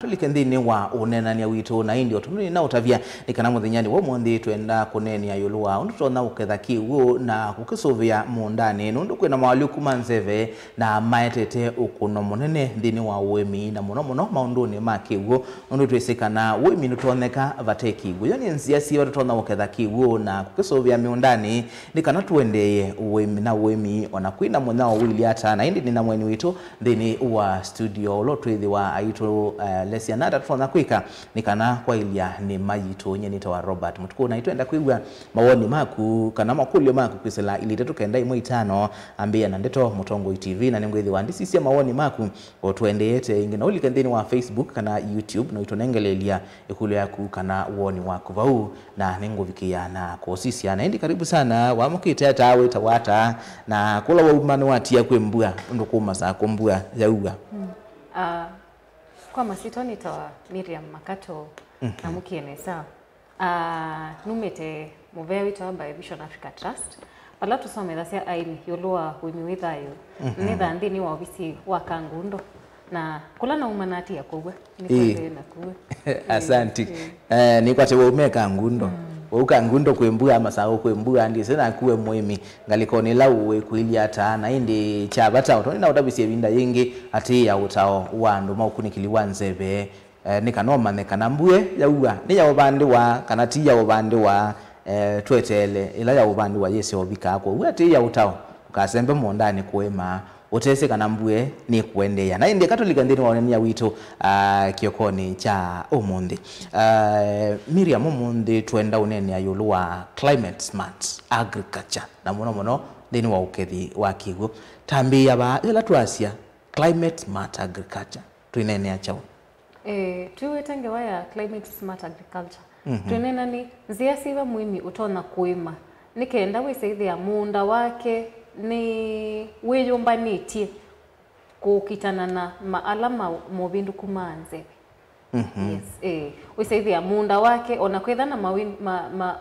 tulikendini wa unenania wito na indio tununi na utavia nikana muthinyani wo mundi twenda kunenia yulua undu tona uketha kiwu na kukisuvia mundani nundu kwina mawali kumanzeve na maetete ukuno munene thini wa wemi na muno maunduni ma kiwu nundu twisikana wemi nutoneka vateki guyoni nsiasi watu tona uketha kiwu na kukisuvia miundani nikana tuendeye wemi na wemi wanakwina mwana wili hata na indi nina mweni wito thini wa studio lo twithi wa aito lesianata tufona kwika nikana kwa ilia ni mayitu nyenita wa Robert mutuku na itwenda kuigwa mawoni maku kana makulio maku kwisela ili tetu kenda imwe itano ambia na ndeto Mutongo TV na ningwethi wa ndisi mawoni maku otwendeyete ingina uli kendeni wa Facebook kana YouTube na itonengelelia ikulu yaku kana woni waku vau na ningovikia na kosisi ana indi karibu sana wa mukite tawe tawata na kula wa umani watia kwembua ndukuma za kombua yauga kwa masito nitawa Miriam Makato na mukienesa numete muvewi tawa by Vision Africa Trust pala tusome dasia aini yolua wimiwithayo nitha ndini wa ofisi wa Kangundo na kula na umanati ya kogwe nikwende na kuwe asanti ni kwa tewe umeka Ngundo uka Ngundo kwembua amasao kwembua ndi sena kuwe mwemi ngalikoni lauwe kuilia hata na indi chabata utoni utabisi ebinda yingi ati ya utao wandu maukunikili wanzebe nikanoma nekanambue yaua ni ya ubandi wa kanati ya ubandi wa twetele ila ya ubandi wa Yesu obika ako uati ya utao ukasembe mondani kuema utese kanambue ni kuendea na indi Katolika ndini waonania wito kiokoni cha umundi Miriam umundi tuenda uneni ya yulua climate smart agriculture na muno ndini wa ukethi wa kigu tambia ba ila tuasia climate smart agriculture tuinene ya chao tuwe tange waya climate smart agriculture tuinena ni nzia siva muimi utona kuima nikenda wiseidhi ya muunda wake ni weyumbanitie kukitana na maalama mobindu kumanze yes wiseidhi ya muunda wake ona kwethana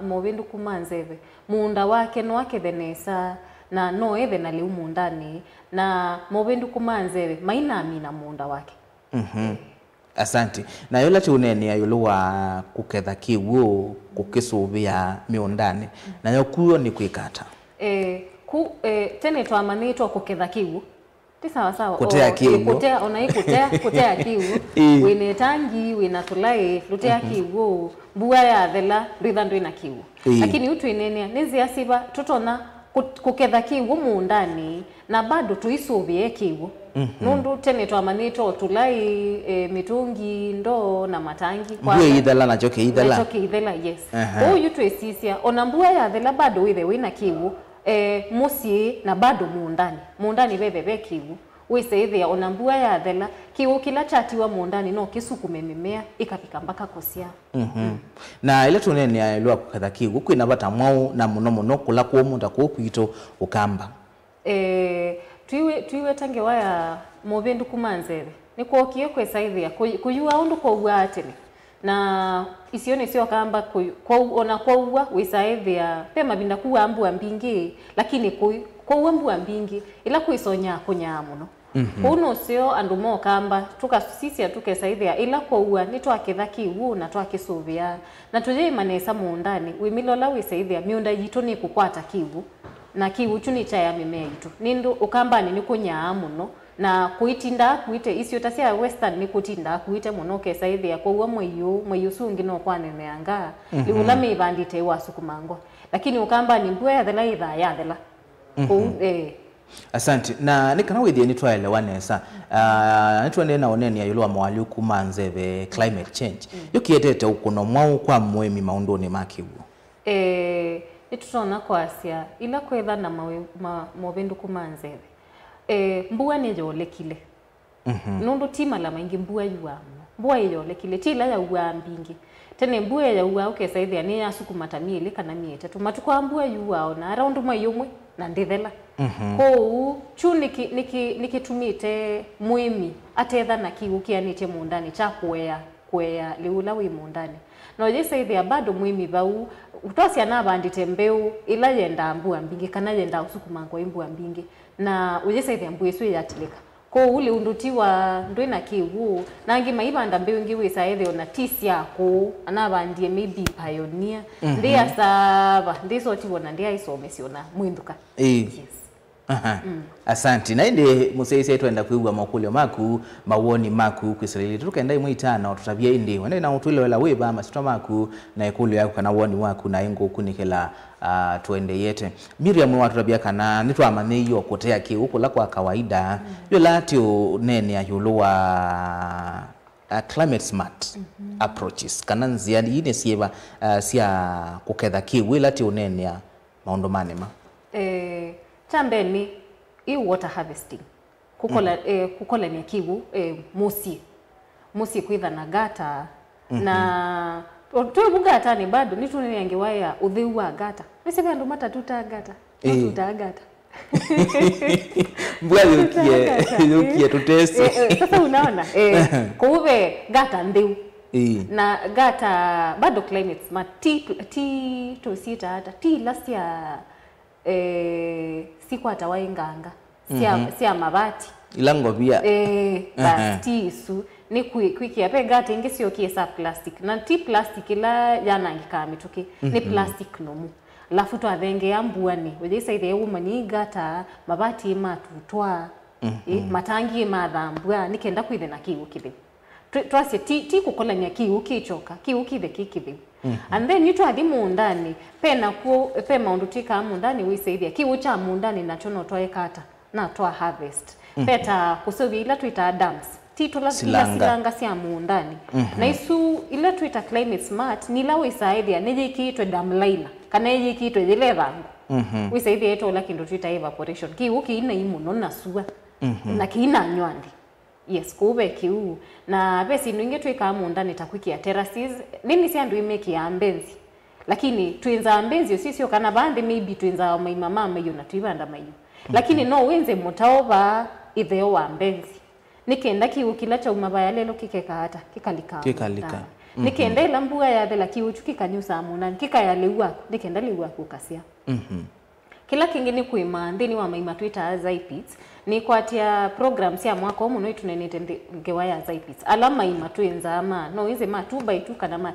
mobindu kumanzeve muunda wake no wake thenesa na no ethe na liu muundani na mobindu kumanzeve maina amina muunda wake Asante na yola tuneni ayulua kuketha kiwu kukisuvia miundani na yokuyo ni kwikata tene twamanitwa kuketha kiwu ti sawa sawa kutea kiwu kutea kutea kiwu wine tangi wina tulai lutea kiwu bua ya thela nditha ndwina kiwu lakini utu inenia nizia siba tutona kuketha kiwu muundani na bado tuisuvie kiwu nundu tene twamanitwa tulai mitungi ndo na matangi kwa mbue idhala na joke idhala yes uyu twesisia ona mbua ya thela bado withe wina kiwu musi na bado muundani bebe kiwu wiseithia ona mbua ya thela kiwu kila chatiwa muundani no kisukume mimea ikafika mpaka kosia na ile tunene ya lwa kuketha kiwu kwina bata mwau na muno kula kwa munda kwa kwito ukamba tuiwe tange waya mobendu kumanzeve niko kiyo saithia kuyua undu kwa uatene na isione sio kamba kwa ona kwa uwa wisaithia pema binda kuwa ambu ambingi lakini kwa uambu ambingi ila kuisonya kunyamuno kuno sio andumo kamba tuka sisi atuke saithia ila kwa uwa nitwaketha kiwu na twakisuvia na tuje manesa muundani wimilola wisaithia miunda yitu ni kukwata kiwu na kiwu chuni cha ya mimea yitu nindu ukambani ni kunyaa muno na kuitinda kuite isio tasia western ni kutinda kuite muno kesa hivi ya kwa mweyu sungi no kwaneneanga liulame ibandite wasukumango lakini ukambani mbwe ya thela idha ya thela Asante na nikana withie nitwaele wanesa nitwende na oneni ayulwa mwali kumanzeve climate change yokietete ukuno mwau kwa mwemi maundoni makiwu nitutona kwa asia ila kwetha na mobendu kumanzeve mbua ni yolekile nundu tima la maingi mbua yolekile tila ya uambingi tene mbua ya uwa ukesaithia ni ya sukumatamia ile kana miete tumatukwa mbua yuwa na around mwayumwe na ndithela ko chu nikitumite muimi atetha na kiwu kianite muundani cha kwea liula wi muundani no yesaithia bado muimi bau utwasia na bandite mbeu ila yenda mbua mbingi kana yenda usukumango imbua mbingi na ujesaithia mbua isu yatilika ko ule unduti wa ndwina kiwu nangi maibanda mbe ngi wisaethe ona tisi yako anabandie maybe pioneer ndia saba ndiso tibona ndia isome siona mwinduka yes. Asante na inde museise twenda kuigwa makulio maku mawoni maku kwisirili tukenda imwe itano tutabia indi wende na utule wala weba masito maku na ikulio yako kana woni waku na ingo kunikela tuende yete Miriam watu tabia kana nitwa amane yo kotea ki ukula kwa kawaida yo lati nene ya yuluwa climate smart approaches kana nziani ine sieva sia kuketha ki wilati unene ya maondo manema chambeni water harvesting kukola ni kiwu musi kwitha na gata na tuwe bugata ni bado nitu nini angewaya udhiu wa gata nisebe andu matatuta gata tuta gata mbwali ukie tutesi sasa unaona kuwe gata ndeu na gata bado climate smart ti tosita hata ti last year siku atawainganga sia mabati ilango pia basti isu ni kwikia pe gata ingi sio kiesa plastic na ti plastic ila yana ngika mituki ni plastic nomu lafu to athenge ambuani weje saide umani gata mabati matutwa matangi mathambua nikenda kwithe na kiu kibe twase ti kukola nya kiu kichoka kiu kibe kikibe and then you athi mundani pena ku pe maundu tika mundani wisaithia kiu cha mundani nacho no twae kata na twa harvest peta kusobi ila tuita dams tito la silanga sia mundani na isu ila tuita climate smart ni la wisaithia neje kiitwe dam liner kana neje kiitwe ile rangu wisaithia eto la kindu tuita evaporation kiu kiina imuno na sua na kiina nywandi yes kube kiu na besi ninge twika mundani takwikia terraces nini si andu imeki ya mbenzi lakini twinza mbenzi sisio kana bande maybe twinza maima mama yo na twibanda mayo lakini no wenze mutaova itheo wa mbenzi nikenda kiu kila cha umabaya lelo kikeka hata kikalika nikenda ila mbuga ya thela kiu chukikanyusa mundani kikayalewa nikenda liwa kukasia kila kingine kuima ndini wa maima Twitter Zaipits ni kwatia programs ya mwaka omuno itunenete ngewaya Zaipits alama ima twenza ama no ize ma 2x2 kana ma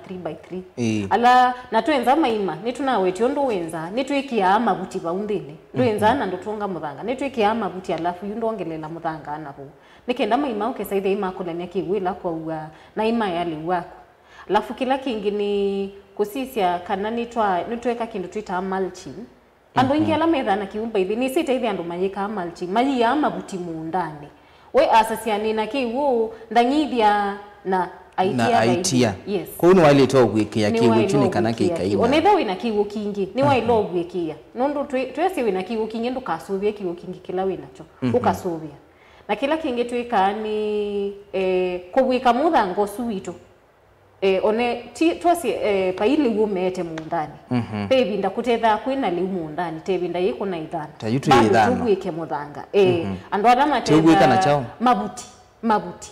3x3 ala na twenza maima nitunaweti ondo wenza nitwikia amabuti baundini twenza na ndotonga muthanga nitwikia amabuti alafu yundongelela muthanga anapo nikenda maima ukesaithe ima kolania kiwila kwa ua na ima yale wako alafu kila kingine kusisia kana nitweka kindu Twitter mulching ando ingi ala metha na kiumba ithi ni sita ithi andu mayika mulching mayi ya mabuti mundani we asasiani na kiwu ndangithia na aitia yes kuno wale to gwikia kiwu chuni kana kikaina onetha wina kiwu kingi ni wa ilo gwikia nundu twese wina kiwu kingi ndu kasuvia kiwu kingi kila winacho ukasuvia na kila kingi twika ni kugwika muthango suwito one twasi paili umete mundani pebinda kutetha kwina li mundani tebinda yiko na ithana tayutu ithana tugwike muthanga andu arama tugwika na chao mabuti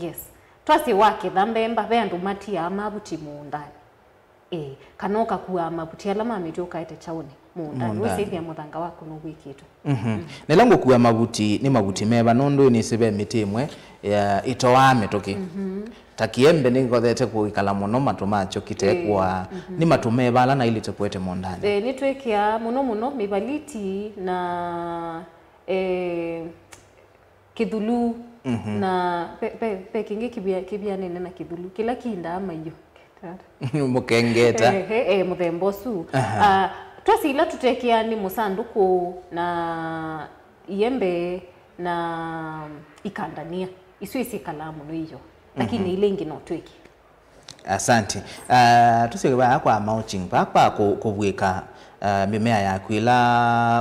yes twasi wake thambemba be andu matia mabuti mundani kanoka kuwa mabuti alama ametoka ite chaoni mundani wesithia muthanga wako no gwikitu nelango kuwa mabuti ni mabuti meba nondo ni sebe mitimwe itowame toki takiembe ningothete kuikala muno matumacho kitekwa ni matume bala na ile tekwete mondani nitwekia muno mibaliti na kidhulu na pe kingi kibia nene na kidhulu kila kinda ama hiyo mukengeta muthembosu twasila tutekia ni musanduku na iembe na ikandania isuisi kalamu no hiyo lakini ile ingi no twiki asante tusiwe kwa mulching pa kubwika mimea yaku ila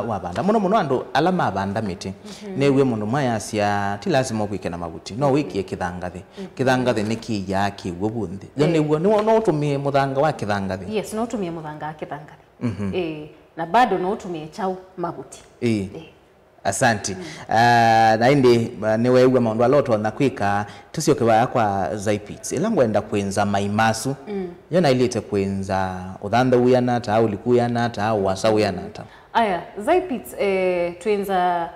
wabanda muno andu alama abanda miti newe muno mayasia ti lazima gwike na mabuti no wikie kithangathi ni kiya kiwo bunthi newe no utumie muthanga wa kithangathi yes no utumie muthanga wa kithangathi na bado no utumie chau mabuti asante na indi niwe uwe maundu aloto na kwika tusiokewa kwa Zaipits ila ngwenda kwenza maimasu yona ilite kwenza uthanda uyana ta ulikuyana ta wasa uyana ta aya Zaipits twenza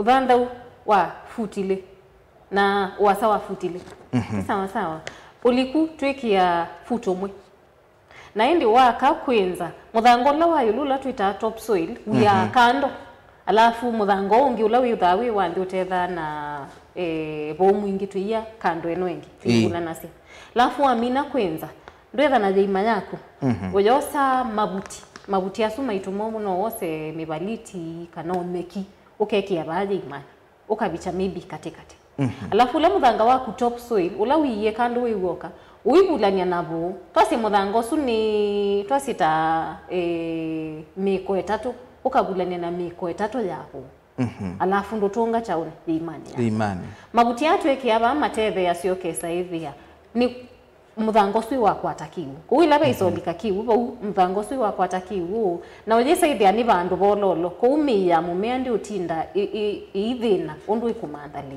uthandau wa futile na wasa wa futile sawa sawa uliku twikia futomwe na indi waka kwenza muthango la wa yulula twita topsoil ya kando alafu muthango ungi ula withawi wanthi utetha na bomu ingi tuia kando eno ingi tuna nasi alafu amina kwenza ndwetha na jaima yako uyosa mabuti asu maitumo muno wose mibaliti kana omeki ukekia baje imani ukabicha maybe katikati alafu ula muthanga waku topsoil ula wiye kando wiwoka uibulania nabo twasi muthango suni twasita miko etatu ukabulania na miko etatu yako alafu ndo tonga chaune imani mabuti atu ekiaba mateve yasiokesa hivia ni muthango swi wako atakiwu kuila beisolika kiwu bau muthango swi wako atakiwu na ojesa ithia ni bandu bololo kuumia mumea ndi utinda ithina undu ikumandali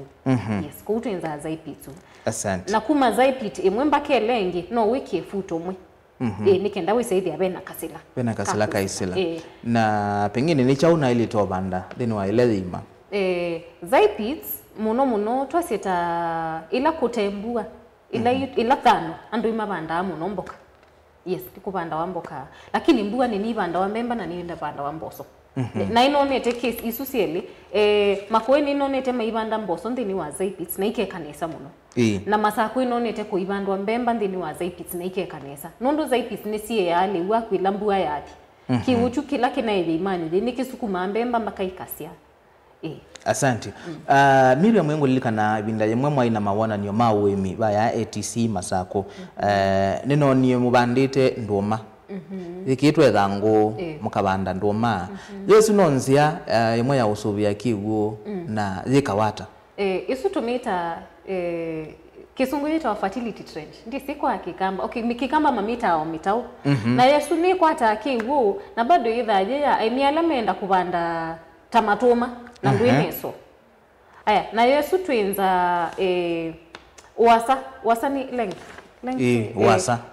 yes kuutenza zaipitsu asante na kuma zaipit imwe mbake lengi no wiki futo mwe nikenda wisaidia bena kasila kaisila na pengine ni chauna ili tobanda then wa ile thima zaipit muno twasita ila kutembua ila thano andu imabanda muno mboka yes tikubanda wa mboka lakini mbua ni banda wa memba na ni banda wa mboso na inonete case isusieli makweni inonete maibanda mboso ndini wa zaipits na ike kanesa muno na masako inonete kuibandwa mbemba ndini wa zaipits na ike kanesa nondo zaipits ni sie yale wa kwilambua yati kiuchu kila kinaile imani ni kisukuma mbemba makaikasia asante Miriam mwengu lilikana binda yemwe mwaina mawana niyo mawemi baya ATC masako nino niyo mubandite ndoma ikitwe thangu mukabanda ndoma yesu nonzia yemwe ya usubia kiwo na yikawata isu tumita kisungu yita fertility trend ndi siko akikamba mikikamba mamita au mitau na yesu ni kwata kiwo na bado yithaje ya emiala menda kubanda tamatoma na ndweneso aya na yesu twinza wasa ni length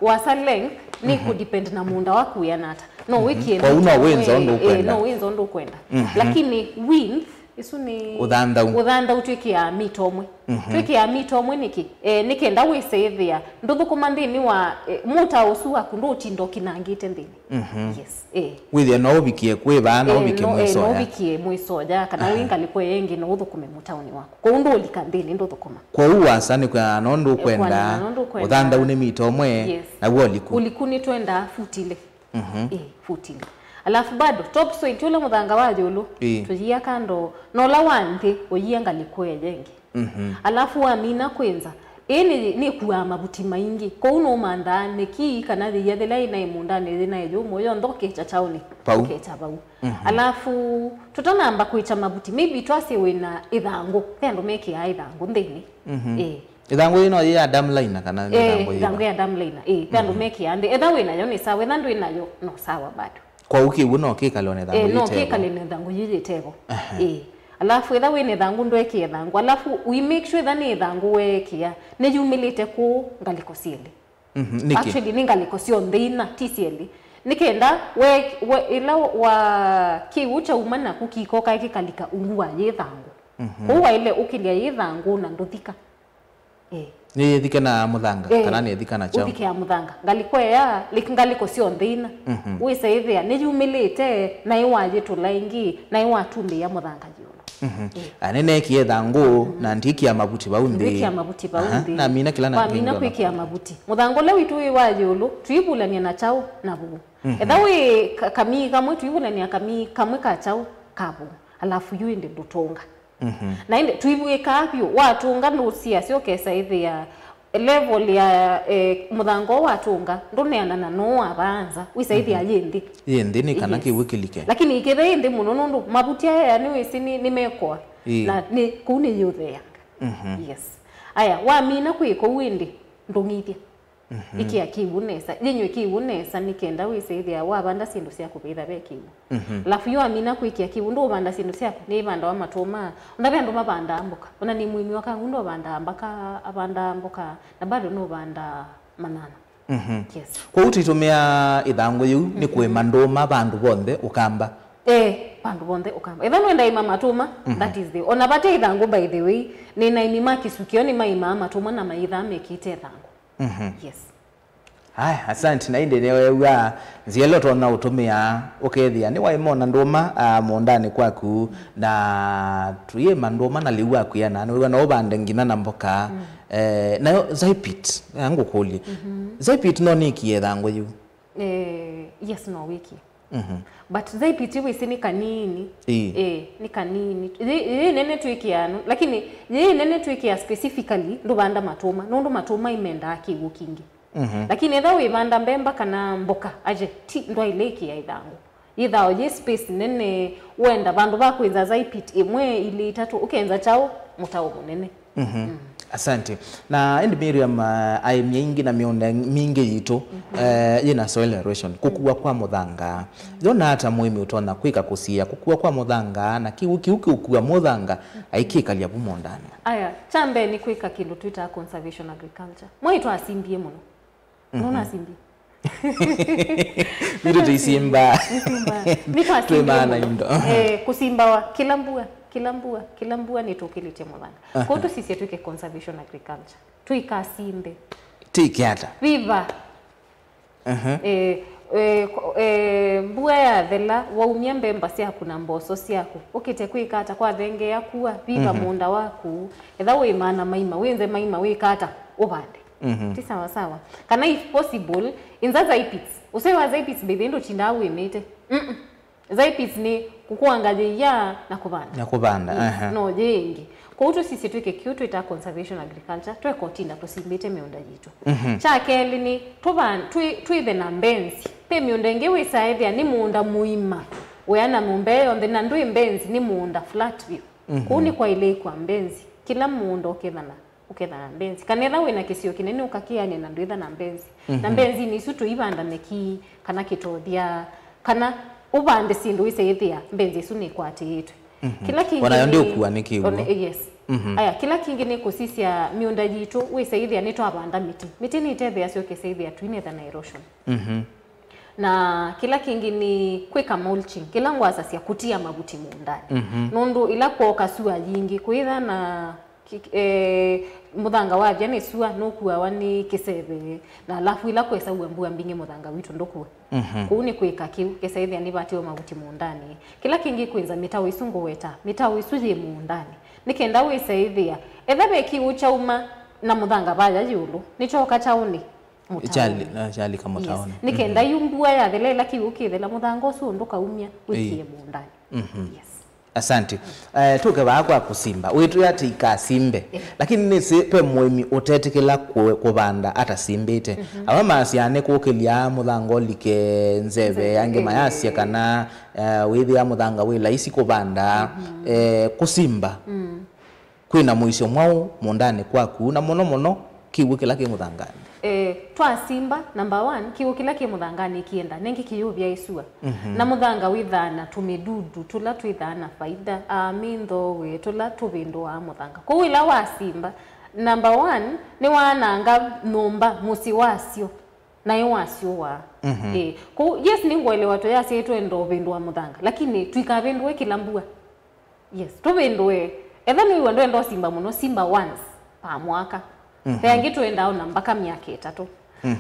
wasa length ni kudepend na munda waku yanata no wiki kwa una wenza ondo kwenda no wenza ondo kwenda lakini width isu ni uthanda utwikia mitomwe twikia mitomwe niki nikenda wisethia nduthu kumandini wa muta usu waku ndo tindo kinangite ndini yes withia no bikie kwe bana obike mwisoya no bikie mwisoya kana winga likwe yengi no uthukume mutauni wako kwa ndo likandini ndo thukuma kwa uwasa ni kwa nondo kwenda uthanda une mitomwe na woliku ulikuni twenda futile futile alafu bado topsoil tula muthanga wa julu tujia kando no la wanthi oyianga likwe yengi alafu amina kwenza ni kuwa mabuti maingi ko uno mandane ki kana ya thela ina imundane ina yo moyo ndoke cha chauni ke cha bau alafu tutanamba kuicha mabuti maybe twase wena ithangu pendo meke ya ithangu ndini ithangu ino ya damlaina kana ithangu ya damlaina pendo meke ya ndi wena yo ni sawa thandu ina yo no sawa bado kwa uki uno kikalone thangu no kikalone thangu yitebo alafu etha wene thangu ndweke thangu alafu we make sure that ni thangu wekia ne yumilite ku ngaliko sieli actually ni ngaliko sio ndina tisieli nikenda we ila wa kiucha umana kukiko kai kikalika uwa ye thangu uwa ile ukilia ye thangu na nduthika ni thika na muthanga kana ni thika na chao thika ya muthanga ngaliko ya likingaliko sio ndina wise ithia ne yumilite na iwaje tulaingi na iwatumbe ya muthanga anene kie thangu na ndiki ya mabuti baundi na mina kila na mina kwiki ya mabuti muthango le witu iwaje ulu tuibulania na chao na bugu etha we kami kamwe tuibulania kami kamwe ka chao kabu alafu yu inde ndutonga na inde tuibue kapyo watunga nusia sio kesa ithia level ya muthango watunga nduneana na no abanza wisaithi yendi ni kana kiwikilike lakini ikithe indi muno nundu mabuti aya ni wisi ni mekwa na ni kuni yuthe yanga yes aya wa mina kwiko windi ndungithia ikia kiunesa yenyo kiunesa nikenda wisaithi wa banda sindu cia kubitha bekiwu lafu yo amina kwikia kiundu banda sindu cia ni banda wa matoma ndabe andu mabanda amboka ona ni mwimi wa kangundo banda ambaka abanda amboka na bado no banda manana yes kwa utitumia ithangu yu ni kwema ndoma bandu bonthe ukamba pandu bonde ukamba even when I matuma that is the onabate ithangu by the way ni na inima kisukio ni maima matuma na maitha mekite thangu yes. Haya, asante na inde newe zielo tona utumia ukethia ni waimona nduma mondani kwaku na tuye manduma na liwa kuyana ni wana obande ngina na mboka nayo Zypit yangu kuli Zypit no niki ethangu yu yes no wiki but Zypit we ni kanini ni kanini nene twikiano lakini nene twikia specifically ndubanda matuma ndo matuma imenda kigu kingi lakini etha we manda mbemba kana mboka aje ti ndo ileki ya ithangu itha oje space nene wenda bandu bakwitha Zypit imwe ili itatu ukenza chao mutao munene asante na ndi Miriam ai mingi na mionda mingi yito yina soil erosion kukua kwa muthanga yona hata muimi utona kwika kusia kukua kwa muthanga na kiuki ukua muthanga aikikalia bumondani aya chambe ni kwika kindu twita conservation agriculture mwitu asimbie muno nona asimbie ndio tuisimba niko asimbie ndo kusimba wa kila mbua ni tukilite muthanga kwa tu sisi tuike conservation agriculture tuikasimbe tikiata viva mbua ya thela waumia mbemba siaku na mboso siaku ukite kwikata kwa thenge yakuwa viva munda waku etha we mana maima wenze maima wikata ubande ti sawa sawa kana if possible inza Zypit usewa Zypit bebendo chinda wemete Zypit ni kukuangalia na kubanda no jengi kwa uto sisi tuike kiutu ita conservation agriculture tuwe kotinda tusimbete miunda jitu cha keli ni tuithe na mbenzi pe miunda ngewe saithia ni muunda muima weana mumbe on the nandu mbenzi ni muunda flat view kuni kwa ile kwa mbenzi kila muunda uketha na mbenzi kanetha wina kisio kinene ukakiane na nduitha na mbenzi na mbenzi ni sutu ibanda meki kana kitothia kana ubande sindu iseithia mbenzi isu ni kwati yetu kila kingi wana ndio kuwa nikiugo yes aya kila kingi ni kusisia miunda jitu wiseithia ni twabanda miti ni tethia cio kiseithia twinetha na erosion na kila kingi ni kwika mulching kila ngwasa cia kutia maguti mundani nundu ila kuoka sua nyingi kuitha na muthanga wa jani sua no kuwa wani kiseve na alafu ila kwesa uambua mbingi muthanga witu ndokuwa kuuni kwika kiu kisethia ni batio maguti mundani kila kingi kwinza mitawo isungu weta mitawo isuje mundani nikenda wiseithia etha beki uchauma na muthanga baja yulu nichoka chauni chali kama taona nikenda yumbua ya thela kiu kithela muthanga usu ndoka umia wikie mundani yes. Asante tuke bakwa kusimba witu yati ikasimbe lakini nisi pe muimi utetikila kubanda ata simbite aba masiane kukilia muthango like nzeve yange mayasia kana withi ya muthanga wila isi kubanda kusimba kwina muisho mwao mundani kwaku na mono kiwu kila kimuthangani twa simba number 1 kiwu kila kimuthangani kienda nengi kiyuvya isua na muthanga withana tumidudu tula twithana faida amintho we tula tuvindu wa muthanga kwa wila wa simba number 1 ni wananga numba musi wasio na iwasio wa kwa yes ni ngwelewa to yasi eto endo vindu wa muthanga lakini twikavindwe kila mbua yes tuvindwe etha ni wendo endo simba muno simba once pa mwaka yangi tuenda ona mpaka miaka 3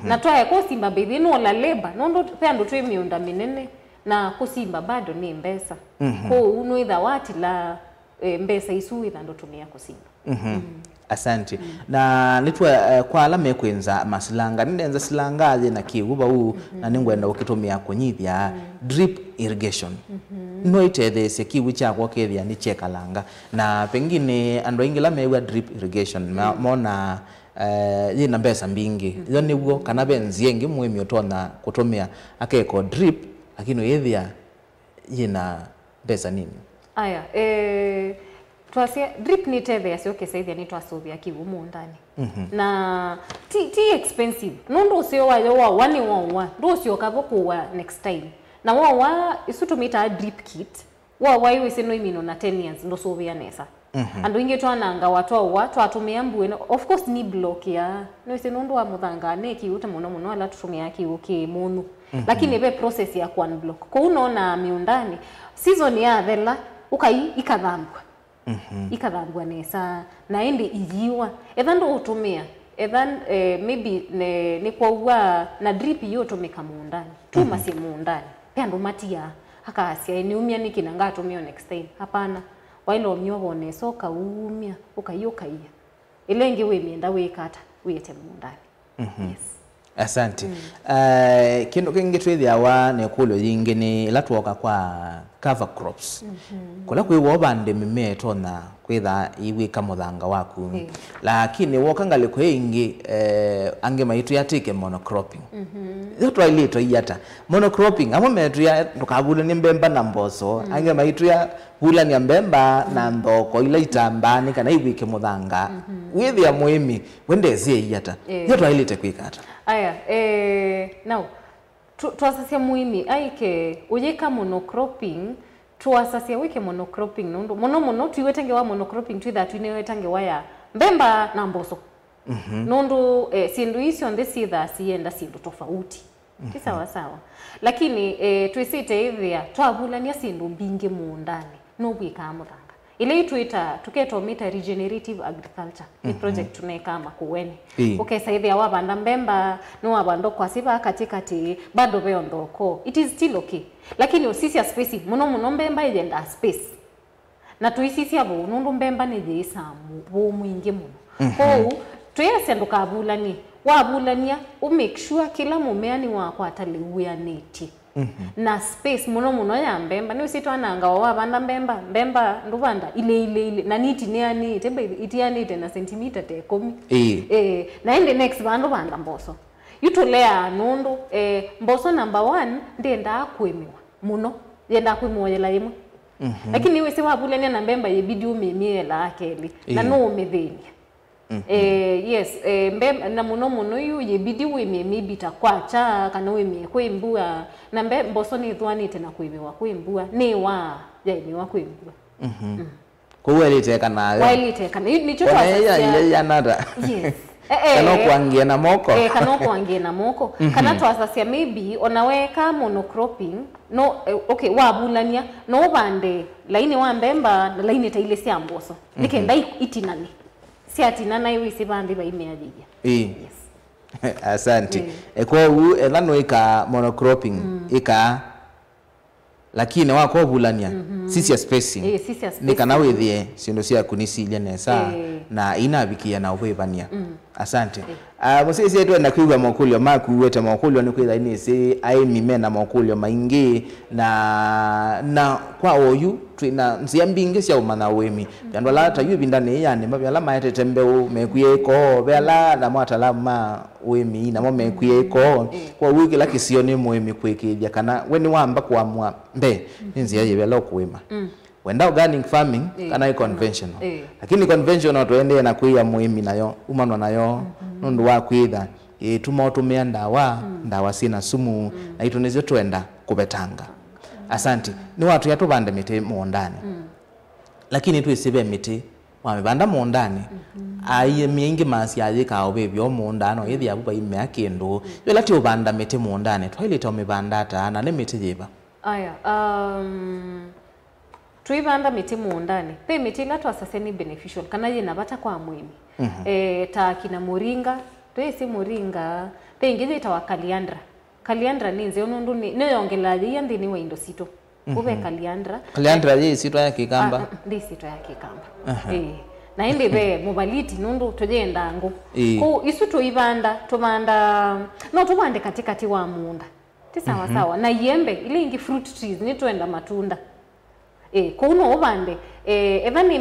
na twae kusimba baby no la leba nondo pendo twe miunda minene na kusimba bado ni mbesa ko uno itha wati la mbesa isu itha ndo tumia kusimba asante na nitwa kwa alame kwenza masilanga nindenza silanga aje na kiuba u na ningwenda ukitumia kunyithia drip irrigation no itethese kiwu chakwa kethia ni chekalanga na pengine ando ingila mewa drip irrigation mona yina mbesa mbingi yo niguo kana benziengi muimi utona kutumia akeko drip lakini yethia yina mbesa nini aya twasia drip ni tethia cio kiseithia ni twasuvia kiwu mundani na ti expensive nondo ucio wayo wa wani wa ndo ucio kavoku wa next time na wa isutumita drip kit wa iwise no imino na 10 years ndo suvia nesa andu ingi twananga watu atumia mbuwe of course ni block ya no ise nondo wa muthanga ne kiuta muno ala tutumia kiwu ki munu lakini be process ya ku unblock ko unaona miundani season ya thela ukai ikathambwa ikathambwa nesa na indi ijiwa etha ndo utumia etha maybe ni kwa na drip yo tumika muundani tuma si muundani pia ndo matia akasia ni umia niki nanga tumio next time hapana wailo myogo neso kaumia ukaiya ile ngi we mienda we kata wete muundani yes. Asante. Kindu kingi twithia wa ne kulo yingi ni latwoka kwa cover crops. Kula kwi wobande mimea tona kwitha iwika muthanga waku. Lakini wokangale kwe ingi ange maitu yatike monocropping. Yotwa ilito yata. Monocropping amo metu ya tukabula ni mbemba na mboso. Ange maitu ya hula ni mbemba na ndoko ila itambani kana iwike muthanga. Withia muimi wendeze yata. Yotwa ilite kwikata. Aya, now, tuasasia muimi, aike, ujeka monocropping, tuasasia wike monocropping, mono, tuiwetange wa monocropping, tuiwetange wa ya mbemba na mboso. Nundu, sindu isi onde sitha sienda sindu tofauti. Sawa sawa. Lakini, tuisite hivya, tuabulania sindu mbingi muundani, nuwika amuranga. Ile ituita tuketomita regenerative agriculture ni project tuneka makuweni ukesaidia wabanda mbemba no wabando kwa siba katikati bado beo ndoko it is still okay lakini usisi ya space muno mbemba igenda space na tuisisi abo nundu mbemba nije isamu bo mwingi muno ko tuyasendo kabulani wabulania make sure kila mumea ni wako ataliwia neti na space muno ya mbemba ni usito ananga wabanda mbemba ndubanda ile na niti ni ani tebe itiani tena centimeter te 10 na ende next bando banda mboso yutolea nundu mboso number 1 ndenda kwemiwa muno yenda kwemiwa yela yimwe lakini wewe si wabulania na mbemba yebidi umemie la akeli na no umethenia yes mbemba na muno yu yebidi wemie mibita kwacha kana wemie kwembua na mboso ni thwanite na kwimiwa kwembua ni wa yaini wa kwembua kuwelite kana wailite kana ni chuto ya nada yes kana kuangia na moko kana kuangia na moko kana twasasia maybe onaweka monocropping no okay wabulania no bande laini wa mbemba na laini ta ile sia mboso nikenda itinani si atinana iwi sibandi ba imeajija yes. Asante kwa u ethano ika monocropping ika lakini wako bulania sisi ya spacing ni kana withie sindo cia kunisilia nesa na inabikia na ubebania asante musisi yetu na kuiwa mokulio makuwete mokulio ni kwitha ini si ai mimena mokulio maingi na kwa oyu twina nzia mbingi cia umana wemi yandu la ta yubi ndani yani mabya maete tembeu mekuye ko bela na mwatala ma wemi na mo mekuye ko kwa wiki la kisio ni mwemi kwikithia kana weni wamba kwa mwa mbe nzia yebela kuwema wenda organic farming kana conventional lakini conventional tuende na kuia muhimi nayo umano nayo nundu wa kwitha tumotumia ndawa sina sumu na itunizo twenda kubetanga asante ni watu yatubande miti muondani lakini tuisibe miti wamebanda muondani aiye mingi masi yika obebyo muondano yithi abuba ime kindu yo lati ubanda miti muondani twailita umebanda ata na ne miti jiba aya tuibanda miti muundani pe miti la twasase ni beneficial kana yena bata kwa mwimi ta kina moringa twesi moringa pe ingije ta kaliandra ninze onundu ni yongela yandi ni waindo sito ube kaliandra ye sito ya kikamba ndi sito ya kikamba na ende be mobaliti nundu tojenda ngo ko isu tuibanda tubanda no tubande katikati wa muunda tisawa sawa na yembe ile ingi fruit trees ni tuenda matunda kuno obande evani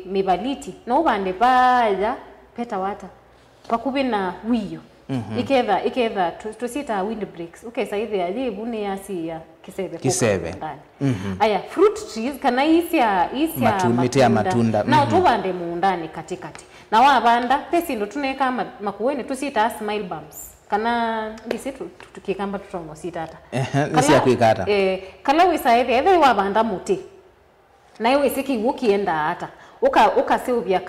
mibaliti no obande baya peta wata pakubi na wiyo ikeva tusita windbreaks saithi ajibu ni asi ya kisebe aya fruit trees kana isia matunda na tubande muundani katikati na wabanda pesi ndo tuneka makuweni tusita smile bumps kana ndisitu tukikamba tutomo sitata nisi ya kuikata kala wisaidi ewe wabanda muti na iwe siki ukienda hata uka silvia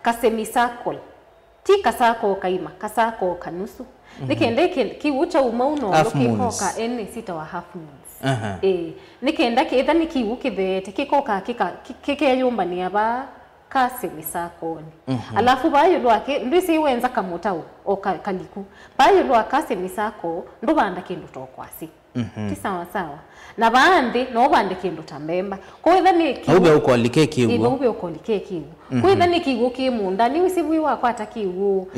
ka semicircle ti kasako kaima kasako kanusu nikende kiucha umauno lokikoka ene sita wa half moons nikenda kitha nikiu kithete kikoka kikeyumba ni aba kasi misakoni alafu bayo lwake ndisi wenza kamutau o kaliku bayo lwa kasi misako ndubanda kindu tokwasi ti sawa sawa na bandi no bande kindu tambemba ko itha ni ube uko likeki ugo ube uko likeki ugo ko itha ni kigu kimunda ni usibwi wakwata kigu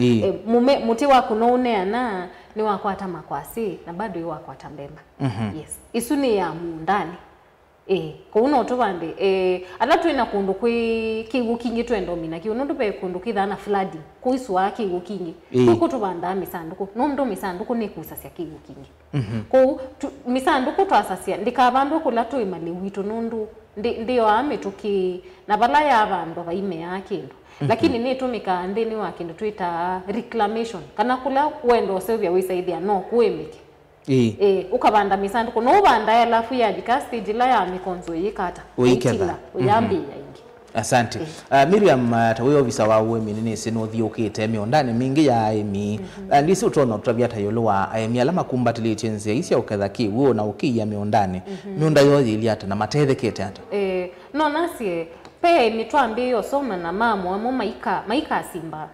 muti wako no uneana ni wakwata makwasi na bado yo wakwata mbemba yes isuni ya mundani ko uno to bande ala twina kundu kwi kigu kingi twendo mina ki uno ndupe kundu kithana flooding kuiswa kigu kingi kuko to banda misanduku no ndo misanduku ni kusasya kigu kingi ko misanduku twasasia ndikabandu kula to imali wito nundu ndio ametuki na bala ya bandu baime yakindu lakini ni tumika ndeni wa kindu twita reclamation kana kula wendo sevya wisaidhia no kuemike ukabanda misanduku no banda alafu ya dikasti jila ya mikonzo yikata uyiketha uyambi yaingi asante Miriam tawe obisa wawe minini sino thiukite miondani mingi ya emi ndisi utona tutabia tayolowa emi alama kumbatili chenze isi uketha ki wo na ukiya miondani mionda yoyi iliata na matethekete hata no nasi pe mitwambi yo soma na mamo amo maika simba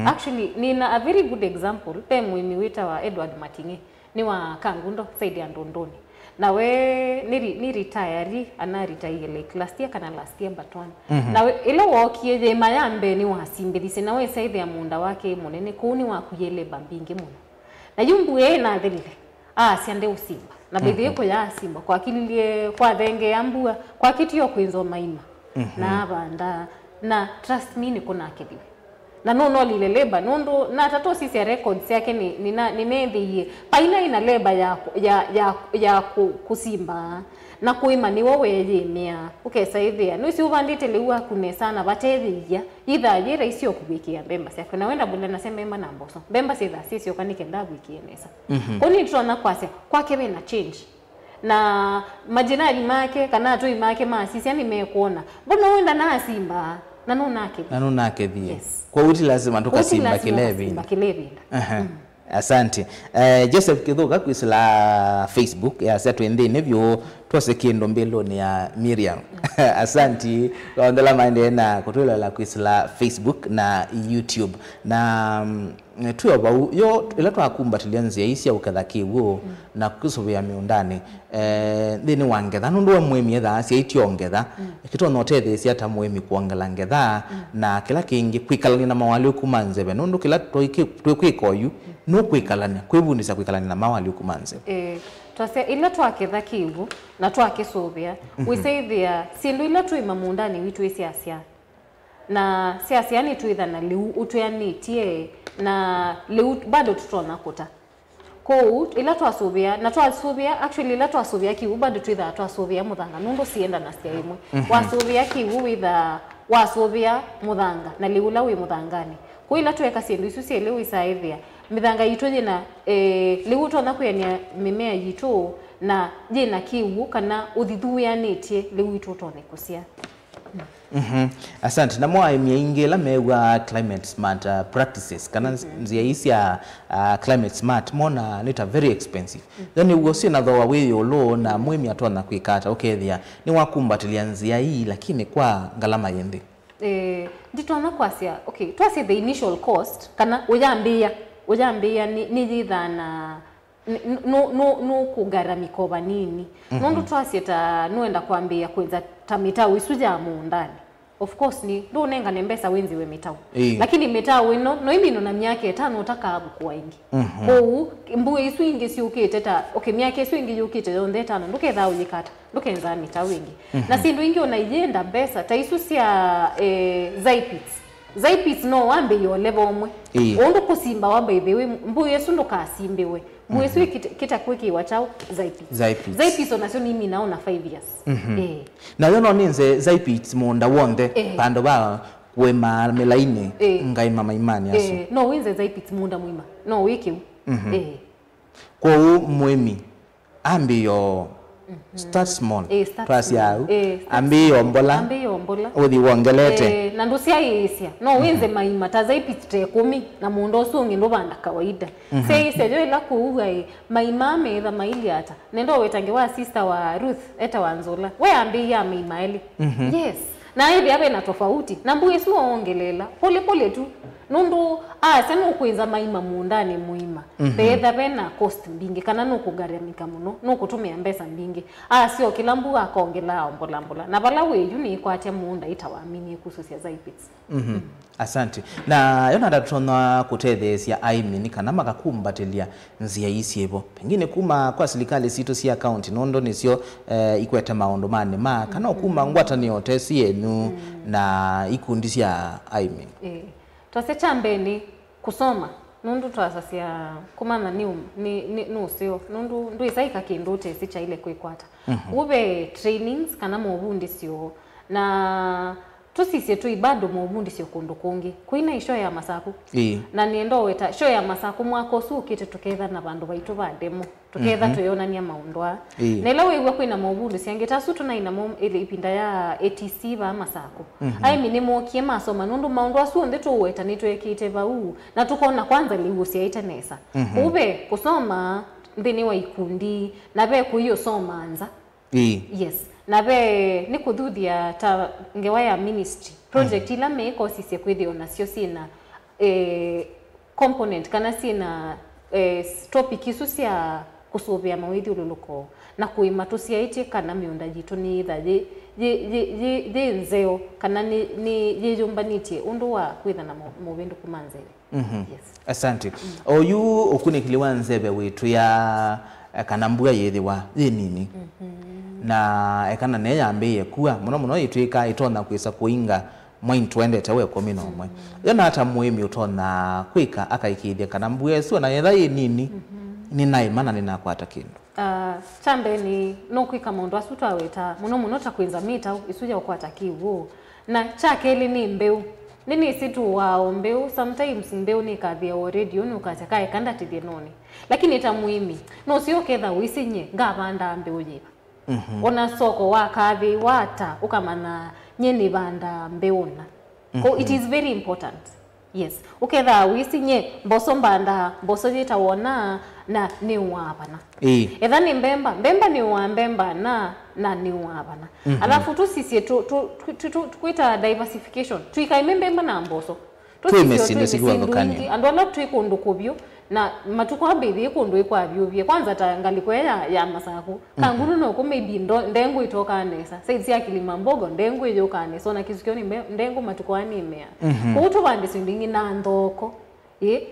actually nina a very good example pe mwimi wita wa Edward Matinge ni wa Kangundo saidi ya Ndondoni na we ni retire ana retire like last year kana last year but one na we ile wokie je mayambe ni wasimbithise na we saidi ya munda wake munene kuni wa kuyele bambinge muno na yumbu ye na thelile siande usimba na bidhi ko ya simba kwa kililie kwa thenge ambua kwa kitio kwinzo maima na banda na trust me ni kuna akiliwe na no lileleba nondo na tato sisi ya records yake ni nendhiye paina ina leba ya kusimba na kuima ni wowe yemia ukesaithia no si ubandite lewa kunesana batethia itha yira isio kubikia bemba sia kuna wenda bunda na semba na mboso bemba sitha sisi okanike ndabu ikienesa koni tuona kwake we na change na majinali make kana tu imake masisi yani mekuona mbona wenda na simba nanu nake thie kwa uti lazima tukasimba kilevi asante Joseph Kithuka kwisila Facebook ya setu endine byo twase kindo mbeloni ya Miriam asante kwa ndala maende na kutwela la kwisila Facebook na YouTube na tuyo ba yo ila twakumbatiliya nzia isi ya ukethaki wo na kusobya miundani thini wangetha nundu wa mwemi etha cia itiongetha kito notethe cia ta mwemi kuongela ngetha na kila kingi kwikalania na mawali kumanzebe nundu kila twikoyu no kwikalania kwibundisa kwikalania na mawali kumanzebe twase ila twaketha kivu na twakisobya wisaithia sindu ila tuima mundani witu isiasia na siasia ni tuitha na liu utuyanitie na liu bado tutona kuta ko ila twasubia na twasubia actually ila twasubia kiu bado tuitha twasubia muthanga nundu sienda na sia imwe wasubia kiu witha wasubia muthanga na liula wi muthangani ko ila tweka sindu isu sielewi saithia mithanga yitu jina liu tona kuyania mimea yitu na jina kiu kana uthithuanitie liu yitu tone kusia asante na mwa miingi la mewa climate smart practices kana nzia isi ya climate smart mona nita very expensive then ugo sina thowa weyo lo na mwemi atona kwikata okethia ni wakumbatilia nzia hii lakini kwa ngalama yende nditona kwasia okay twasi the initial cost kana ujambia ni jithana no kugaramiko banini nundu twasieta nuenda kwambia kwenza tamitau isuja mundani of course ni ndo nenga nembesa wenzi we mitau lakini mitau ino no imino na miake 5 utakabu kwa ingi ko mbuwe isu ingi si ukiteta okay miake isu ingi yukite onde 5 nduke thau yikata nduke nza mitau ingi na sindu ingi onaijenda besa ta isu sia Zaipits no wambe yo level omwe ondo kusimba wambe ithewe mbuye yesu ndo kasimbewe mbuye yesu kita kwiki wachao Zaipits onasio nimi naona 5 years na yono ninze Zaipits monda wonde pando ba kwema melaine ngai mama imani aso no winze Zaipits munda mwima no wiki kwa mwemi ambi yo Start small. Start Trust small. yao. Ambi ombola. Uthi wongelete. Na ndusia isia. No wenze maima tazai pitite 10 na mundo sungi ndo banda kawaida. Seise jo ila kuuga maima metha maili ata. Nendo wetange wa sister wa Ruth eta wanzola. We ambi ya maima eli. Yes. Na hivi hapa ina tofauti. Na mbuye si waongelela. Pole pole tu. Nundu sema ukuiza maima muundani muima. Betha bena cost mbingi kana nukugaramika muno nukutumia mbesa mbingi. Sio kila mbu akaongela ombola mbola. Na bala weju ni kwate muunda itawaamini kususia zaipits. Asante. Na yona ndatona kutethesia aimini kana makakumbatelia nzia isi ebo. Pengine kuma kwa serikali sito si account nondo nisio ikweta maondo mane ma kana kuma ngwata ni otesi yenu na ikundi sia aimini. Twase chambeni kusoma nundu twasasia kumana ni nusio nundu ndu isaika kindote sicha ile kwikwata ube trainings kana mobundi sio na tusisi tu ibado mobundi sio kundu kungi kuina isho ya masaku na niendo weta show ya masaku mwako su kite tuketha na bandu baitu ba demo tuketha tuyonania maundwa na ila wewe kuina mobundi siangeta su tuna ina mom ile ipinda ya ATC ba masaku aimi ni mokie masoma nundu maundwa su ndetu weta nitwekite ba na tukona kwanza liusia itenesa ube kusoma ndini wa ikundi na be kuyo soma anza yes na be ni kudhudia ta ngewa ya ministry project ila meko sisi kwithio na sio sina component kana sina topic isu cia kusovia mawithi ululuko na kuimatusia iti kana miunda jitu ni itha je nzeo kana ni jumbaniti undu wa kwitha na movindu kumanzele. Yes. Asante. Oyu okunikiliwa nzebe witu ya kanambua yethiwa nini na ekana neya ambiye kuwa muno yitwika itona kwisa kuinga mwain twendete we 11 yana hata muhimi utona kwika akaikithia kanambua sio na yetha nini ni nai mana ninakwata kindu chambe ni no kwika mundu asutwa weta muno ta kwinza mita isuja ukwata kiwo na chakeli ni mbeu nini situ wao mbeu sometimes mbeu ni kathia already unu ukataka ikanda tidinoni lakini ita muhimi no sio ketha wisinye ngabanda mbeu jiba ona soko wakathi wata ukamana nyeni banda mbeuna it is very important. Yes uketha wisinye mboso mbanda mboso jita wona na ni wabana etha ni mbemba ni wa mbemba na ni wabana alafu tu sisi tu kuita diversification tuikaime mbemba na mboso tu sisi sikiwa bakani andola tuikundu kubyo na matuko abithi kundu ikwa byubye kwanza tangaliko ya masaku kanguru no ko maybe ndengu itoka nesa saidi ya kilima mbogo ndengu ijoka nesa na kisukioni ndengu matuko animea kutu bandi sindingi na ndoko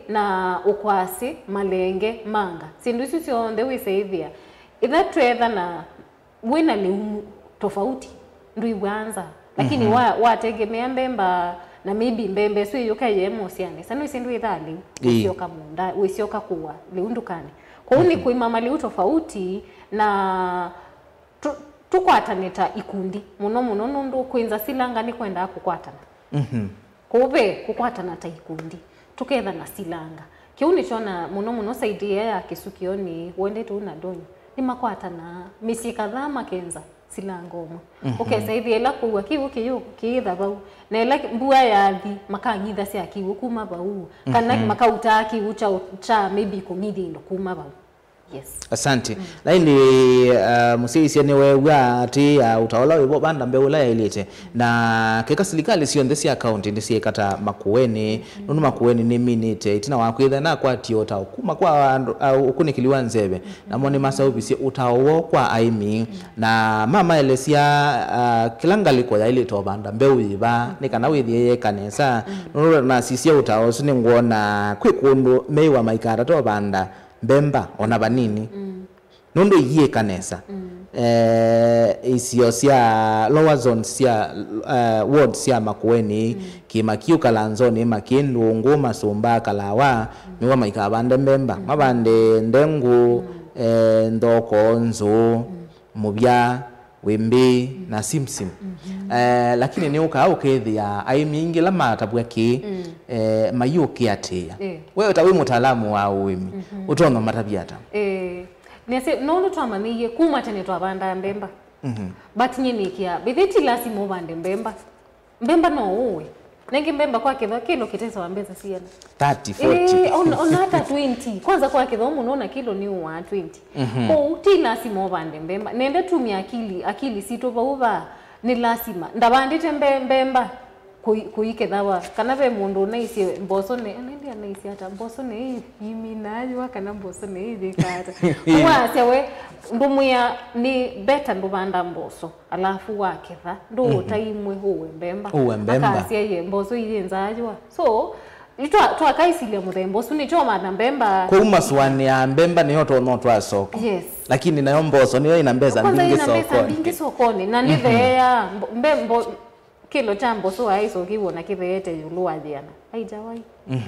na ukwasi malenge manga sindu isu sio ndewe saithia itha twetha na wina liumu tofauti ndu iwanza lakini wategemea mbemba na maybe mbembe sio yoka yemo siane sanu isindu ithali usioka munda usioka kuwa liundukane kwa uni kuimama liu tofauti na tukwataneta ikundi muno nundu kuinza silanga ni kwenda kukwatana kube kukwatana ta ikundi tuketha na silanga kiuni chona muno saidia ya kisukioni wende tu na donyo ni makwatana misi kadhaa makenza silangomo saidi ela kuwa kiwu kiitha bau na ela mbua yathi makanyitha cia kiwu kuma bau kana makauta kiwu cha maybe kumidi ndo kuma bau. Yes. Asante. Laini musisi ni wewe ati utaola webo banda mbeula ilete na keka serikali sio ndesi account ndesi kata makueni nunu makueni ni minute itina wakwitha na kwa tiota kuma kwa ukunikiliwa nzebe na moni masaubi utaowo kwa aimi na mama elesia kilangaliko ya ile to banda mbeuiba nikana withie kanesa nunu na sisi utawo sini ngona kwikundu meiwa maikara to banda mbemba ona banini nundu yie kanesa isio sia lower zone sia ward sia makueni kimakiu kalanzoni makindu nguma sumba kalawa miwa maikabande mbemba mabande ndengu ndoko nzo mubya wembe na simsim lakini ni uka ukethia ai mingi la matabwa ki mayuki atia wewe tawe mutaalamu wa uwimi utonga matabiata nese no twamaniye kuma tene twabanda mbemba but nyinikia bithiti lazima ubande mbemba no uwe nengi mbemba kwa kilo kitesa wa mbeza siana 30 40 on hata 20 kwanza kwa kidho unaona kilo ni wa 20 kwa uti lazima ubande mbemba nende tumia akili sitoba uba ni lazima ndabandite mbemba kuike dawa kana ve mundu naisi mboso ne ndio naisi hata mboso ne iminaji kana mboso ne dikata kwa sewe ndumuya ni beta ndubanda mboso alafu waketha ndo taimwe huwe mbemba akasia ye mboso iyenzaajwa so itwa kaisilia muremboso ni choma na mbemba kuma swani ya mbemba niyo to no twa soko yes lakini nayo mboso niyo ina mbeza mbingi sokoni na ni veya mbembo kilo cha mboso aiso kiwona kivete yuluwa diana haijawai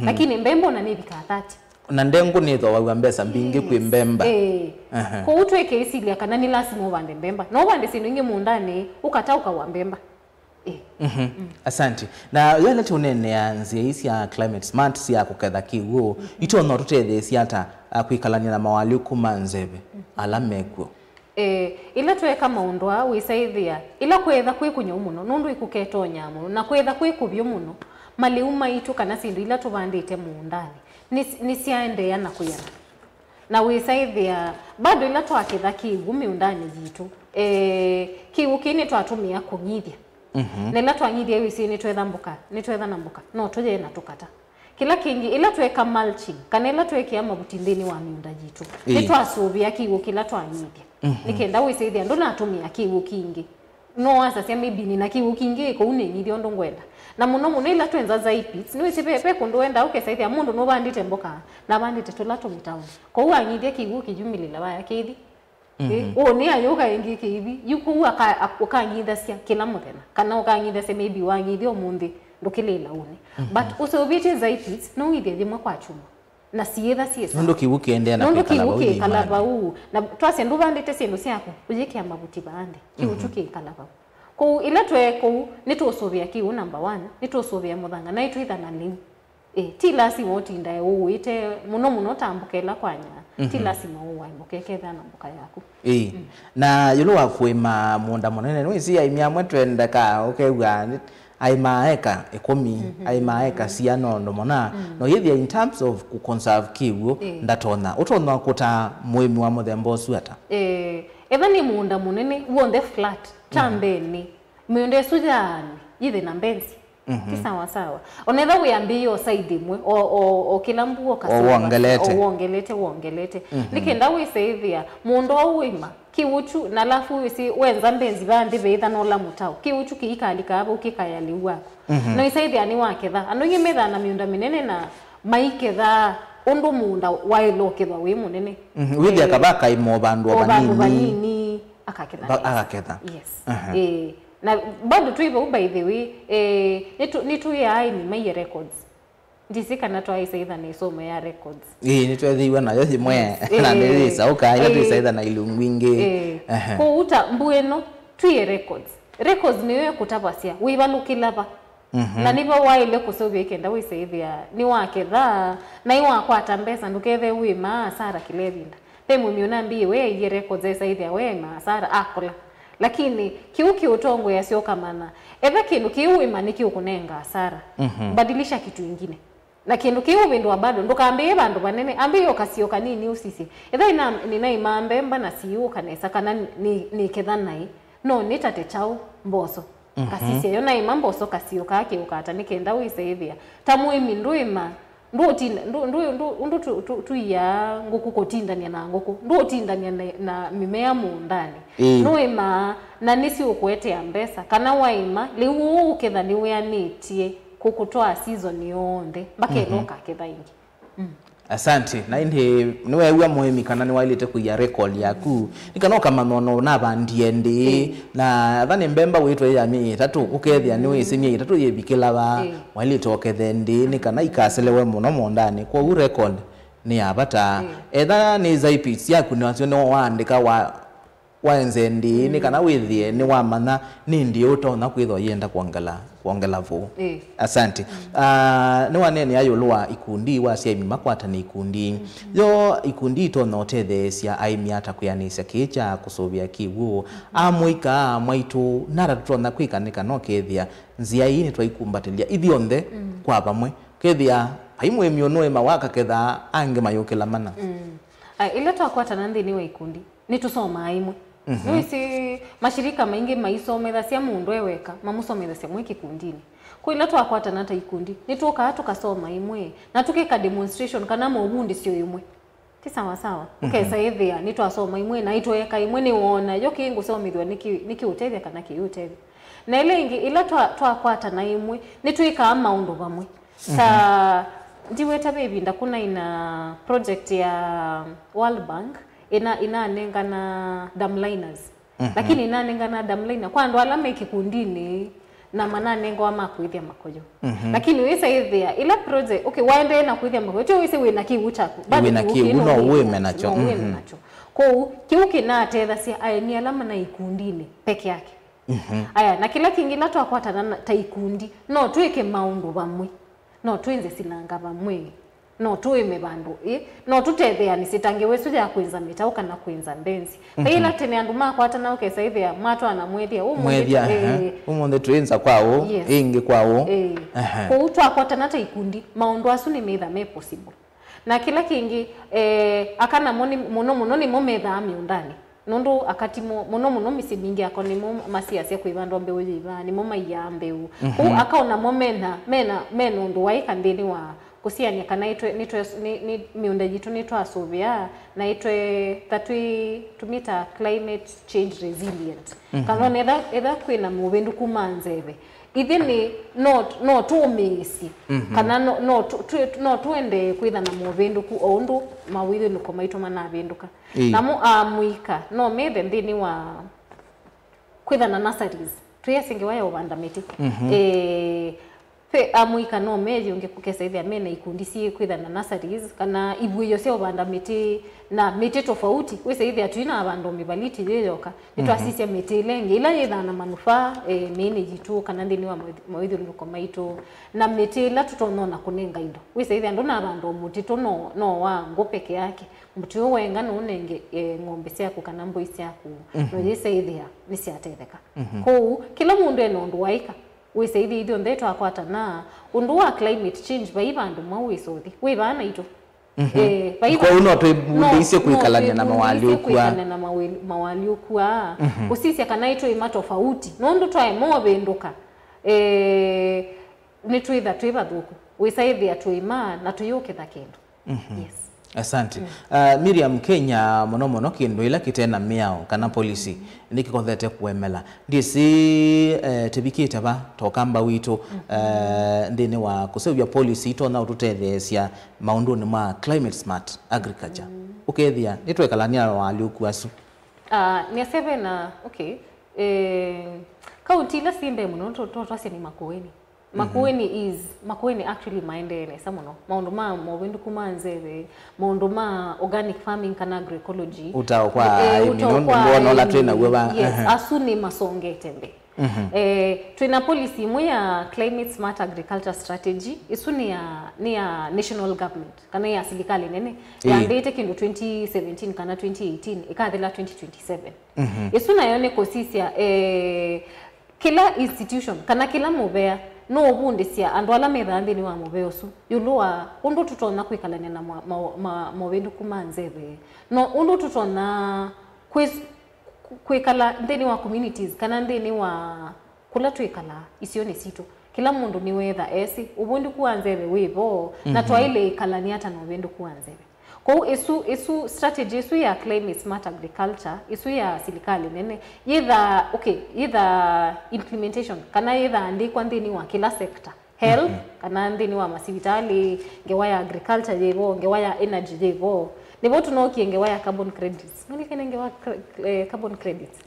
lakini mbembo na nibika 30 na ndengu nitho wa mbesa mbingi kwi mbemba ko utweke isilia kana ni lazima ubande mbemba no ubande sinu ingi mundani ukatauka wa mbemba asante na yale tunene anzia isi ya climate smart si ya kuketha kiwo ito no tuthethe si ata kwikalania na mawali kuma nzebe alamekwo ila tweka maundwa wisaithia ila kwetha kwikunya umuno nundu ikuketo nyamu na kwetha kwikubyo muno maliuma itu kana sindu ila tubandite muundani ni siaende yana kuyana na wisaithia bado ila twakitha kiwu miundani jitu kiwu kini twatumia kunyithia nela twanyithia wisi ni twetha nambuka no tuje na tukata kila kingi ila tweka mulching kana ila twekia mabuti ndini wa miunda jitu ni twasubia kiwu kila twanyithia nikenda wisaithia ndo natumia kiwu kingi no asa sia maybe ni na kiwu kingi ko unenyithi ondo ngwenda na muno ila twenza zaipits ni wisi pepe kunduenda ukesaithia mundu no bandite mboka na bandite tulato mitauni ko uanyithia kiwu kijumilila baya kithi ni ayoga ingi kithi yuko ukanyitha cia kila muthenya kana ukanyitha cia maybe wanyithia umuthi ndukilila une but usubite zaipits no withia thimwe kwa chuma na sietha siesa ndo kibuke ende na kalaba u na twase ndo bandite sindu ciaku ujikia mabuti bande kiuchuke kalaba ko ila tweko nitosovia kiu number 1 nitosovia muthanga na itu ithana liu ti lazima utinda uite muno tambukela kwanya ti lazima uwaimbuke ketha na mbuka yaku na yulo wa kwima munda munene no isi aimia mwetwenda ka ukegwa aimaeka ekomi aimaeka siano ndo mona no yithia in terms of ku conserve kiwu ndatona utona kuta muimi wa muthembo suata eva ni munda munene wonde flat tambeni miunde sujani yithi na mbenzi sawa sawa onetha wiambio side imwe o kila mbuo kasema uongelete nikenda wisaithia mundu wima kiuchu na lafu wisi wenza mbenzi bandi beitha no la mutao kiuchu kiikalika abo kikayali wako no isaithia ni waketha anonye metha na miunda minene na maiketha undu munda wailokethwa wi munene withia kabaka imo bandu banini akaketha yes na bado tuivo by the way nitu ya ni my records ndisika na twa isaitha ni somo ya records ni twethiwa na yothi mwe na nilisa ukaya twisaitha na ilungwingi ko uta mbueno twi records niwe kutapasia wibalukilaba na niba waile kusobia kenda wisaithia ni waketha na iwakwata mbesa ndukethe wima sara kilevinda temu miona mbi we ye records isaithia we ma sara akola lakini kiuki utongo yasio kamana eva kindu kiu imani kiu kunenga asara badilisha kitu kingine na kindu kiu bindu bado ndukaambie bandu banene ambiyo kasio kanini usisi eva nina imambe mbana siu kanesa kana ni kethanai no nitate chao mboso kasisi yo na imamboso kasio kake ukata nikenda wisaithia tamuimi nduima ndu tuya nguku kotindania na nguku ndu tindania na mimea muundani noima na nisi ukwete ya mbesa kana waima liu uketha ni weanitie kukutoa season yonde bakeloka ketha ingi asante na indi niwe uwa muhimi kana ni wailite kuya record yaku nikano kama nono na bandie ndi na thani mbemba witwe ya mi tatu ukethia ni wisi mi tatu yebikila ba wailite okethe ndi nikana ikaselewe muno mondani kwa u record ni abata etha ni zaipits yaku ni wasio no waandika wa waenze ndi ni kana withie ni wamana ni ndi utona kwithwa yenda kuongela vu. Asante. Ni wanene ayolwa ikundi wa cia mima kwata ni ikundi yo ikundi to no tethecia aimi ata kuyanisa kicha kusubia kiwu amwika mwaitu nara tutona kwikanika no kethia nzia ini twaikumbatĩlia ithionthe kwa bamwe kethia paimwe miono mawaka ketha ange mayokela mana. Ile twakwata na nthini wa ikundi ni tusoma aimwe. Nisi mashirika maingi maisomera cia mundu eweka mamusomera cia mwiki kundini. Kwa ile twakwata na ta ikundi ni tuka tukasoma imwe na tukeka demonstration kana mubundi cio imwe. Ti sawa sawa. Ukesa ithia ni twasoma imwe na itweka imwe ni wona yo kingu somithwa niki utethia kana kiutethia. Na ile ingi ile twakwata na imwe ni twika maundu bamwe. Sa ndiweta baby ndakuna ina project ya World Bank ina nengana damliners. Lakini ina nengana damliner kwa ndo alama ikikundini na mananengo ama kuithia makojo. Lakini wisa ithia ila project okay waende na kuithia makojo wise we na kiwu chako bado na kiwu no uwe nacho. Kwa kiwu kina tetha cia ni alama na ikundini peke yake. Aya na kila kingine twakwata na ta ikundi no twike maundu bamwe no twinze silanga bamwe no tuime bandu no tutethea ni sitange wesu ya kuinza mitau kana kuinza mbenzi ila tene andu makwata na ukesa ithia matu anamwethia umonde twinza kwao ingi kwao kwa utu akwata na ta ikundi maundu asu ni metha me possible na kila kingi akana muno ni mometha miundani nundu akati muno misimingi ako ni masiasia kuivandwa mbeu yiva ni maiya mbeu akaona mena nundu waika ndini wa kusiania kana ni miunda jitu ni twasuvia na itwe tatwi tumita climate change resilient kana etha kwina muvindu kumanzeve ithini no tumisi kana no tuende kwitha na muvindu ku ondu mawithu nuko maitu manavinduka namo amuika no methe ndini wa kwitha na nurseries tuyesinge waya ubanda miti pe amuika no meje unge kukesa ithia mena ikundi si kwitha na nurseries kana ibwiyo cia ubanda miti na miti tofauti wese ithia tuina abandu mibaliti yeyoka nitwasisia miti lengi ila yitha na manufaa mene jitu kana ndini wa mawithu nuko maitu na miti la tutonona kunenga indo wese ithia ndo na abandu muti to no wa ngo peke yake muti wenga no nenge ng'ombe ciaku kana mboi ciaku no yese ithia ni ciatetheka ko kila mundu eno ndu waika wese ithi idio ndeto akwata na undu wa climate change baibandu mwawisothi we bana ito kwa uno twibudise kuikalania na mawaliukwa usisi akanaito ima tofauti nondu twae mobenduka ni twitha thuku wisaithi atuima na tuyuke tha kindu. Yes. Asante. Miriam Kenya mono kindu ila kitena miao kana polisi nikikothete kuemela ndisi tibikita ba tokamba wito ndine wa kusebya policy to na ututethecia maunduni ma climate smart agriculture ukethia nitwekalania wa aliuku asu ni seve na okay kaunti la simbe muno twase ni Makueni actually maendelea samuno maundu ma mwendu kumanzeve maundu ma organic farming kana agroecology utaokwa mbona la tena weba yes asuni masongete mbe twina policy mwe ya climate smart agriculture strategy isuni ya national government kana ya serikali nene ya ndete kindu 2017 kana 2018 ikathela 2027 isuna yone kosisia kila institution kana kila mubea no obundisia andu ala methambini wa mubeosu yulua undu tutona kwikalania na mawendu kumanzeve no undu tutona kwikala ndeni wa communities kana ndeni wa kula twikala isione situ kila mundu ni wetha esi ubundu kuanzeve wivo na twaile ikalania hata no wendu kuanzeve kwa isu strategy isu ya climate smart agriculture isu ya serikali nene either implementation kana either andikwa ndini wa kila sector health kana ndini wa masivitali ngewaya agriculture jevo ngewaya energy jevo nivo tunokie ngewaya carbon credits nani kene ngewa carbon credits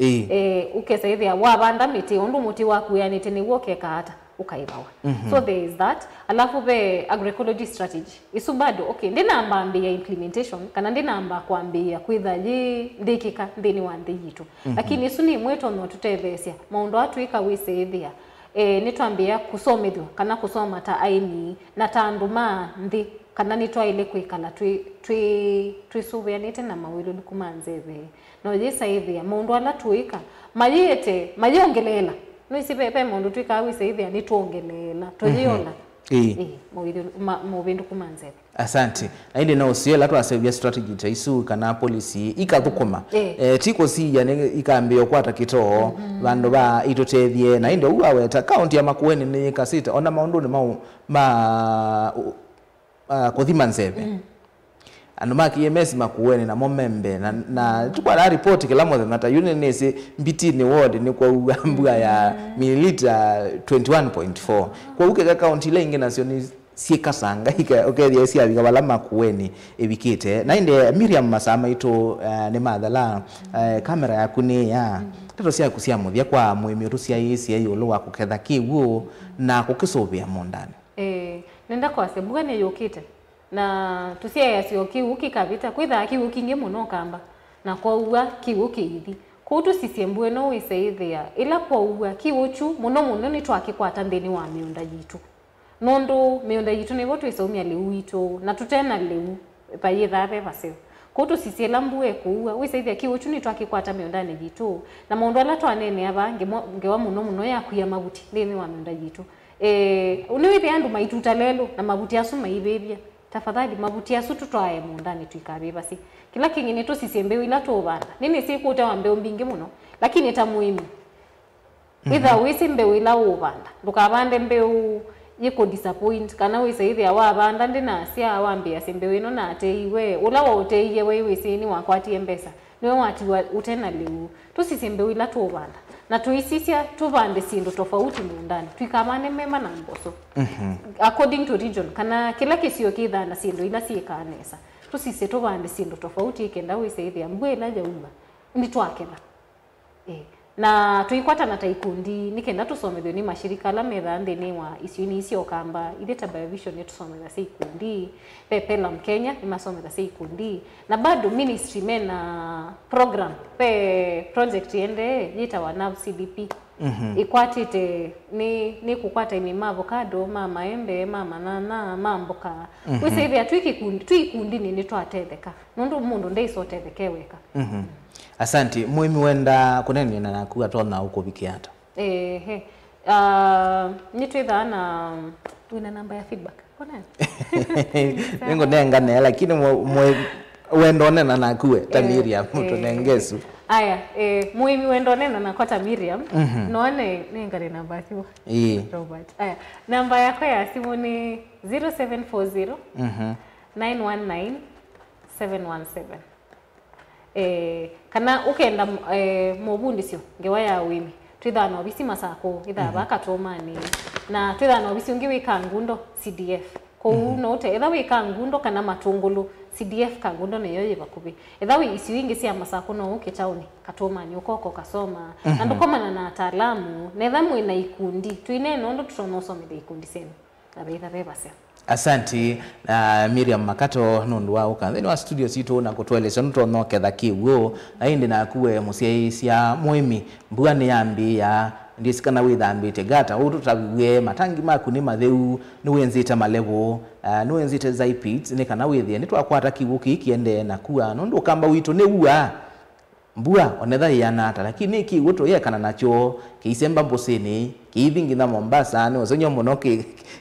ukesa ithia wa banda miti undu muti waku yani tene woke hata ukaibawa. So there is that. Alafu be agroecology strategy. Isu bado okay ndina amba ambia implementation kana ndina amba kuambia kwithaji ndikika ndini wa ndiyitu. Lakini isu ni mweto no tutethesia maundu atu ikawithithia nitwambia kusomethio kana kusoma ta aini na tanduma ndi kana nitwaile kwikala twisuvianite na mawilu kumanzeve no yesa ithia maundu ala tuika mayiongelela no isipepe maundu twikawise ithia nitwongelela tuyiola mavindu kumanzeve. Asante. Na hindi na usiela twasevia strategy taisu kana policy ikathukuma tiko siya ikaambia kwata kitoo vandu ba itotethie na hindi uaweta county ya Makueni ni kasita ona maundu ni kuthima nzeve anu maki EMS Makueni na momembe na tukwa la report kila mothe nata unenese mbitini ward ni kwa ugambua ya mililita 21.4 kwa uke county ile ingine nasioni siekasanga okethia cia biga bala Makueni ebikite na inde Miriam Masama ito ne mathala kamera yaku ni ya teto cia kusia muthia kwa mwimi utu cia isi yolo wa kuketha kiwu na kukisovia mondani nenda kwa sebuga ne yokite na tusia yasio kiwu kikavita kwitha kiwu kingi muno kamba na kwa uwa kiwu kiithi kutu sisiembue no wiseithia ila kwa uwa kiwu chu muno ni twakikwata ndeni wa miunda yitu nondo miunda yitu ni votu isomia liu ito na tutena liu payithabe vaseo kutu sisiela mbue kuua wiseithia kiwu chu ni twakikwata miunda ni yitu na maundu ala twanene aba ngewa muno ya kuya mabuti ndeni wa miunda yitu uniwithi andu maituta lelo na mabuti asu maibebia tafadhali mabuti asu tutwae mundani tuikabe basi kila kingine tu sisiembeu ila tobanda nini sikuta wa mbeu mbingi muno lakini ta muhimu either wisi mbeu ila ubanda ndukabande mbeu yiko disappoint kana wise ithi awa banda ndina cia awambia simbeu ino na ateiwe ula wa uteiye we wisi ni wakwatie mbesa niwe wati utena liu tusisiembeu ila tobanda na tuisisia tubande sindu tofauti mundani tuikamane mema na mboso according to region kana kila kisio kidha na sindu ila sikanesa tusise tubande sindu tofauti ikenda wise ithi ambwe la jauma ndi twakela na tuikwata na taikundi nikenda tusomethio ni mashirika la metha ndini wa isiuni isio kamba ile tabia vision yetu sometha seikundi pepela Mkenya ni masometha seikundi na bado ministry mena program pe project yende yita wa NAV CDP ikwatite ni kukwata imi avocado mama embe mama nana mamboka wise ithia tuikundi ni twatetheka nundu mundu ndeisotethekeweka Asante muimi wenda kuneni na nakuwa tona uko bikiata nitwitha na wina namba ya feedback kona ningo nengane lakini wendo nena nakuwe ta Miriam mtu nengesu aya muimi wendo nena nakota Miriam noone nengane namba ya simu Robert aya namba yako ya simu ni 0740 919 717 kana ukenda mobundi sio ngewa ya wimi twitha no bisi masako itha bakatomani na twitha no bisi ungi wika ngundo CDF ko no te etha wika ngundo kana matungulu CDF ka ngundo ne yoye bakubi etha wi isi wingi cia masako no uke tauni katomani ukoko kasoma ando komana na ataalamu netha mwina ikundi twine nondo tutonosomele ikundi senu abetha bebase. Asanti Miriam Makato nundu wa ukantheni wa studio situ na kutueleza nuto noketha kiwo na indi na kuwe musia cia muimi mbua ni yambi ya ndisikana withambite gata utu tabiwe matangi maku ni matheu ni wenzita malevo ni wenzite zaipit ni kana withie ni twakwata kiwo kikiende na kuwa nundu kamba witu ni ua mbua onetha yanata lakini kiwo to yekana nacho kiisemba mbosini kiithingi na Mombasa ni osonyo muno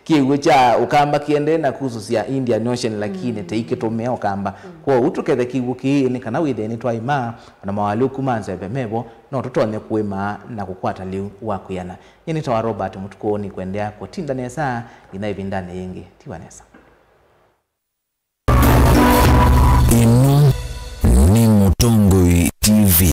kiwo cha ukamba kiende na kususia Indian Ocean lakini teiketomea ukamba kwa utukethe kiwo ni kana withe ni twaima na mawali kumanza bemevo no tutone kuima na kukwata liu wakuyana yeni tawa Robert mutukoni kwendea kwa tinda nesa inaibindane yengi tiwanesa Ino ni Mutongoi TV.